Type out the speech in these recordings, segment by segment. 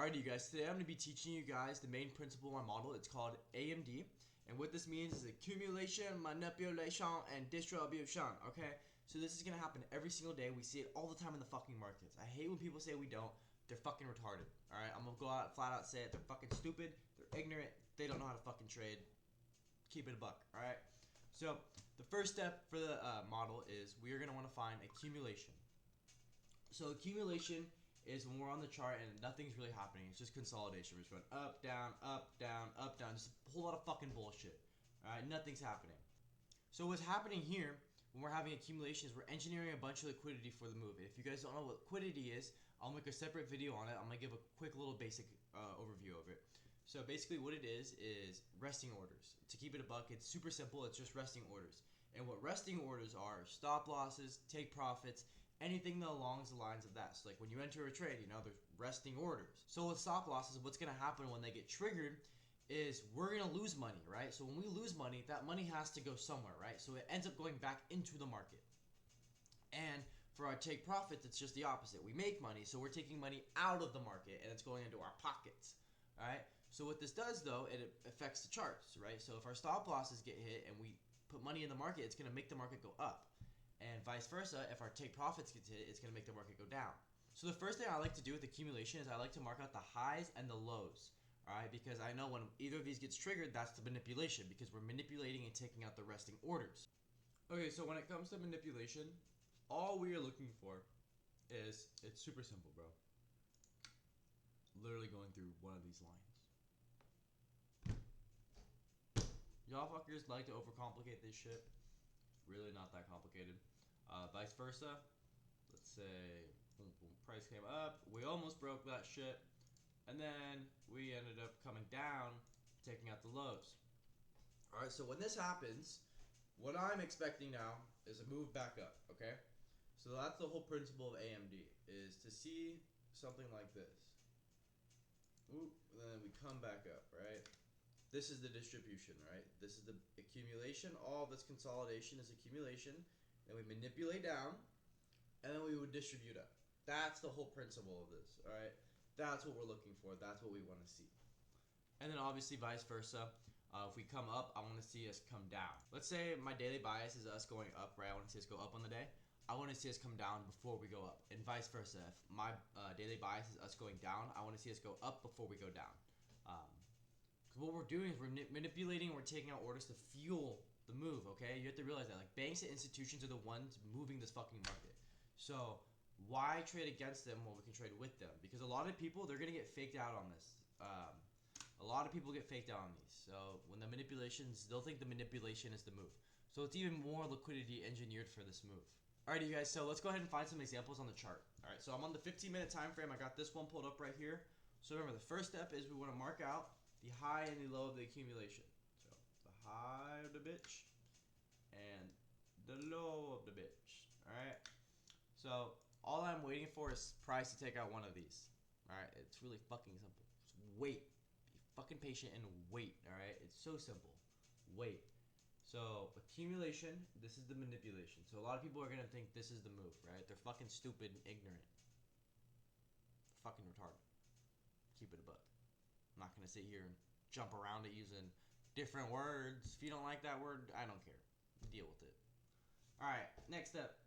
Alright you guys, today I'm going to be teaching you guys the main principle of my model. It's called AMD, and what this means is accumulation, manipulation, and distribution, okay? So this is going to happen every single day. We see it all the time in the fucking markets. I hate when people say we don't. They're fucking retarded, alright? I'm going to go out flat out say it. They're fucking stupid, they're ignorant, they don't know how to fucking trade. Keep it a buck, alright? So the first step for the model is we are going to want to find accumulation. So accumulation is when we're on the chart and nothing's really happening. It's just consolidation. We're just going up, down, up, down, up, down. Just a whole lot of fucking bullshit. Alright, nothing's happening. So what's happening here when we're having accumulation is we're engineering a bunch of liquidity for the move. If you guys don't know what liquidity is, I'll make a separate video on it. I'm going to give a quick little basic overview of it. So basically what it is resting orders. To keep it a buck, it's super simple. It's just resting orders. And what resting orders are stop losses, take profits, anything along the lines of that. So like when you enter a trade, you know, there's resting orders. So with stop losses, what's going to happen when they get triggered is we're going to lose money, right? So when we lose money, that money has to go somewhere, right? So it ends up going back into the market. And for our take profits, it's just the opposite. We make money, so we're taking money out of the market and it's going into our pockets, all right? So what this does though, it affects the charts, right? So if our stop losses get hit and we put money in the market, it's going to make the market go up. And vice versa, if our take profits gets hit, it's going to make the market go down. So the first thing I like to do with accumulation is I like to mark out the highs and the lows. Alright, because I know when either of these gets triggered, that's the manipulation, because we're manipulating and taking out the resting orders. Okay, so when it comes to manipulation, all we are looking for is, it's super simple, bro. Literally going through one of these lines. Y'all fuckers like to overcomplicate this shit. Really not that complicated. Vice versa, let's say boom, boom, price came up, we almost broke that shit, and then we ended up coming down, taking out the lows. Alright, so when this happens, what I'm expecting now is a move back up, okay? So that's the whole principle of AMD, is to see something like this. Ooh, and then we come back up, right? This is the distribution, right? This is the accumulation. All this consolidation is accumulation. Then we manipulate down, and then we would distribute up. That's the whole principle of this, all right? That's what we're looking for. That's what we want to see. And then obviously vice versa. If we come up, I want to see us come down. Let's say my daily bias is us going up, right? I want to see us go up on the day. I want to see us come down before we go up, and vice versa. If my daily bias is us going down, I want to see us go up before we go down. What we're doing is we're manipulating, we're taking out orders to fuel the move, okay? You have to realize that, like, banks and institutions are the ones moving this fucking market. So why trade against them when we can trade with them? Because a lot of people, they're gonna get faked out on this. A lot of people get faked out on these. So when the manipulations, they'll think the manipulation is the move. So it's even more liquidity engineered for this move. Alright, you guys, so let's go ahead and find some examples on the chart. Alright, so I'm on the 15-minute time frame. I got this one pulled up right here. So remember, the first step is we want to mark out the high and the low of the accumulation. So the high of the bitch and the low of the bitch. Alright. So all I'm waiting for is price to take out one of these. Alright. It's really fucking simple. Just wait. Be fucking patient and wait. Alright. It's so simple. Wait. So accumulation, this is the manipulation. So a lot of people are gonna think this is the move, right? They're fucking stupid and ignorant. Fucking retarded. Keep it a buck. I'm not going to sit here and jump around it using different words. If you don't like that word, I don't care. Deal with it. Alright, next up.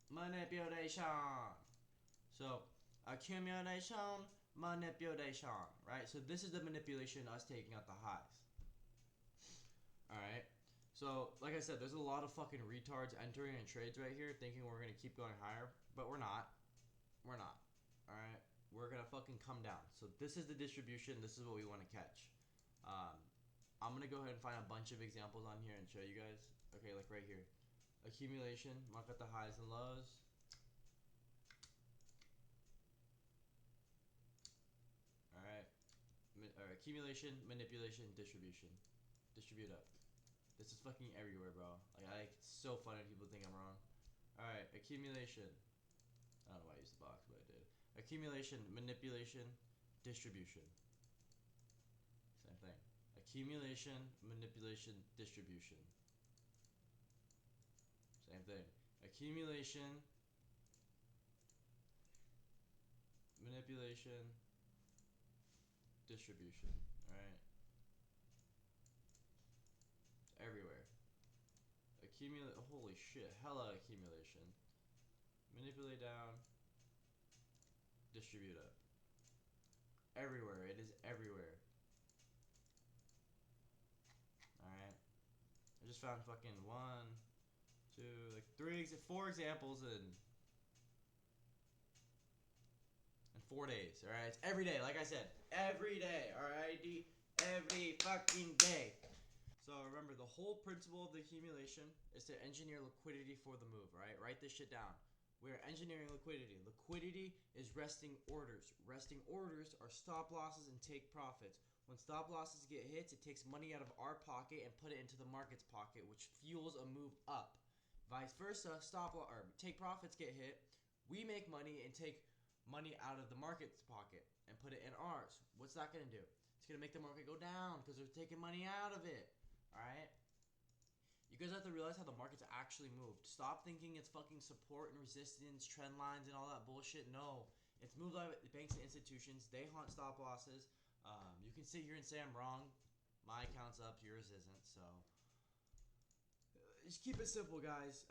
Manipulation. So, accumulation, manipulation. Right? So this is the manipulation, us taking out the highs. Alright. So, like I said, there's a lot of fucking retards entering in trades right here thinking we're going to keep going higher. But we're not. We're not. Alright. We're gonna fucking come down. So this is the distribution. This is what we want to catch. I'm gonna go ahead and find a bunch of examples on here and show you guys. Okay, like right here, accumulation. Mark out the highs and lows. All right. Accumulation, manipulation, distribution. Distribute up. This is fucking everywhere, bro. Like, it's so funny when people think I'm wrong. All right, accumulation. I don't know why I used the box, but I did. Accumulation, manipulation, distribution. Same thing. Accumulation, manipulation, distribution. Same thing. Accumulation, manipulation, distribution. All right. Everywhere. Accumulate. Holy shit. Hella accumulation. Manipulate down. Distribute up. Everywhere. It is everywhere. Alright. I just found fucking 1, 2, like 4 examples in 4 days. Alright. It's every day. Like I said. Every day. Alright. Every fucking day. So remember, the whole principle of the accumulation is to engineer liquidity for the move, right? Write this shit down. We're engineering liquidity. Liquidity is resting orders. Resting orders are stop losses and take profits. When stop losses get hits, it takes money out of our pocket and put it into the market's pocket, which fuels a move up. Vice versa, take profits get hit, we make money and take money out of the market's pocket and put it in ours. What's that going to do? It's going to make the market go down because they're taking money out of it. Alright? You guys have to realize how the market's actually moved. Stop thinking it's fucking support and resistance, trend lines, and all that bullshit. No. It's moved by banks and institutions. They haunt stop losses. You can sit here and say I'm wrong. My account's up, yours isn't. So just keep it simple, guys.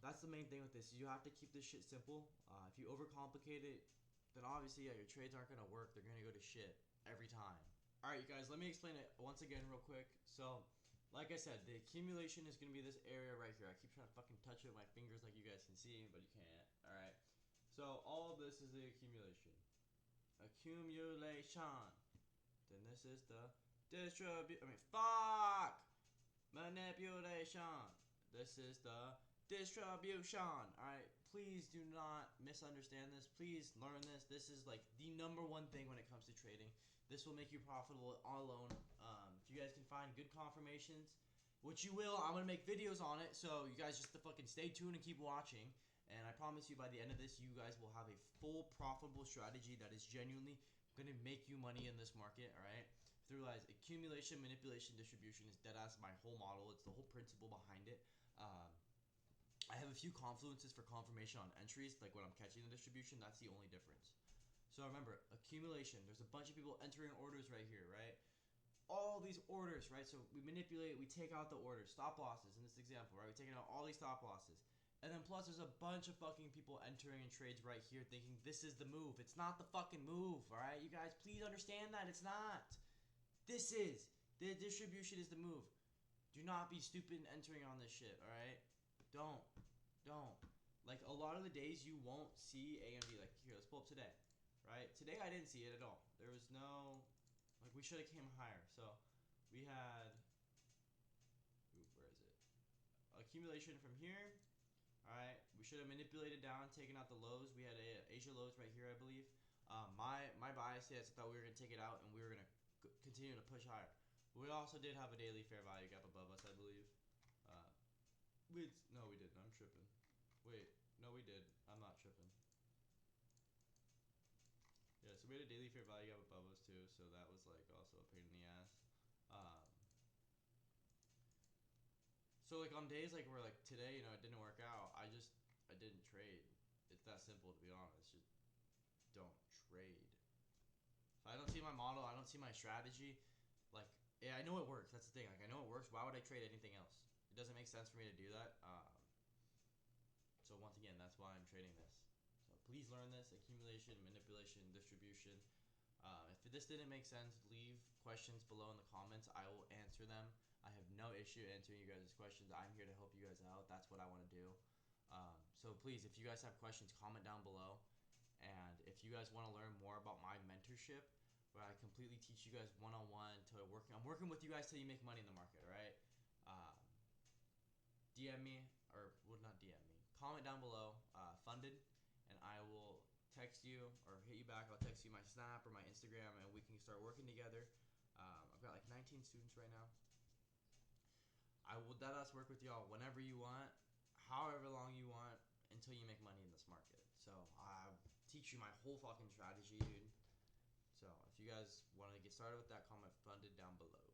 That's the main thing with this. You have to keep this shit simple. If you overcomplicate it, then obviously, yeah, your trades aren't going to work. They're going to go to shit every time. Alright, you guys, let me explain it once again real quick. So, like I said, the accumulation is going to be this area right here. I keep trying to fucking touch it with my fingers like you guys can see, but you can't. Alright. So, all of this is the accumulation. Accumulation. Then this is the manipulation. This is the distribution. Alright. Please do not misunderstand this. Please learn this. This is like the #1 thing when it comes to trading. This will make you profitable all alone. If you guys can find good confirmations, which you will, I'm going to make videos on it. So you guys just fucking stay tuned and keep watching. And I promise you by the end of this, you guys will have a full profitable strategy that is genuinely going to make you money in this market. Alright? If you realize accumulation, manipulation, distribution is deadass my whole model. It's the whole principle behind it. I have a few confluences for confirmation on entries. Like when I'm catching the distribution, that's the only difference. So remember, accumulation. There's a bunch of people entering orders right here, right? All these orders, right? So we manipulate, we take out the orders, stop losses in this example, right? We're taking out all these stop losses. And then plus there's a bunch of fucking people entering in trades right here thinking this is the move. It's not the fucking move, alright? You guys, please understand that. It's not. This is. The distribution is the move. Do not be stupid and entering on this shit, alright? Don't. Like a lot of the days you won't see AMD. Like here, let's pull up today. Right? Today I didn't see it at all. There was no, like we should have came higher. So we had, where is it? Accumulation from here. Alright, we should have manipulated down, taken out the lows. We had Asia lows right here, I believe. My bias is I thought we were going to take it out and we were going to continue to push higher. We also did have a daily fair value gap above us, I believe. No, we didn't. I'm tripping. Wait, no, we did. I'm not tripping. Yeah, so we had a daily fair value gap above us too, so that was like also a pain in the ass. So like on days like where like today, you know, it didn't work out, I didn't trade. It's that simple, to be honest. Just don't trade. If I don't see my model, I don't see my strategy. Like, yeah, I know it works. That's the thing. Like, I know it works. Why would I trade anything else? It doesn't make sense for me to do that. So once again, that's why I'm trading this. So please learn this: accumulation, manipulation, distribution. If this didn't make sense, leave questions below in the comments. I will answer them. I have no issue answering you guys' questions. I'm here to help you guys out. That's what I want to do. So please, if you guys have questions, comment down below. And if you guys want to learn more about my mentorship, where I completely teach you guys one-on-one to working, I'm working with you guys till you make money in the market, right? DM me, or well, not DM me. Comment down below, funded, and I will text you or hit you back. I'll text you my Snap or my Instagram, and we can start working together. I've got like 19 students right now. I will deadass work with y'all whenever you want, however long you want, until you make money in this market. So I'll teach you my whole fucking strategy, dude. So if you guys want to get started with that, comment funded down below.